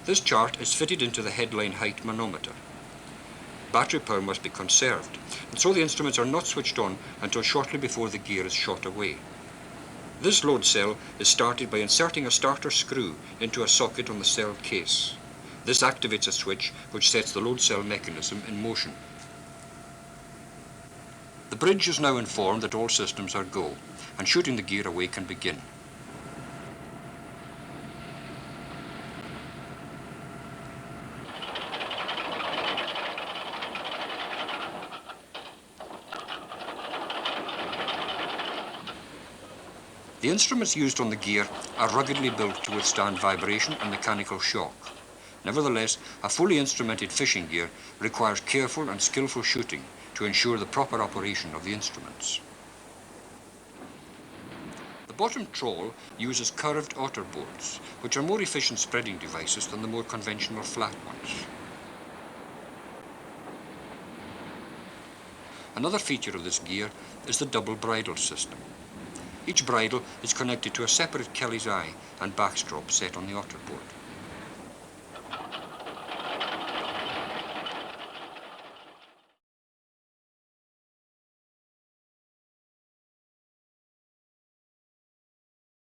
This chart is fitted into the headline height manometer. Battery power must be conserved, and so the instruments are not switched on until shortly before the gear is shot away. This load cell is started by inserting a starter screw into a socket on the cell case. This activates a switch which sets the load cell mechanism in motion. The bridge is now informed that all systems are go, and shooting the gear away can begin. The instruments used on the gear are ruggedly built to withstand vibration and mechanical shock. Nevertheless, a fully instrumented fishing gear requires careful and skillful shooting to ensure the proper operation of the instruments. The bottom trawl uses curved otter bolts, which are more efficient spreading devices than the more conventional flat ones. Another feature of this gear is the double bridle system. Each bridle is connected to a separate Kelly's eye and backstrap set on the otter board.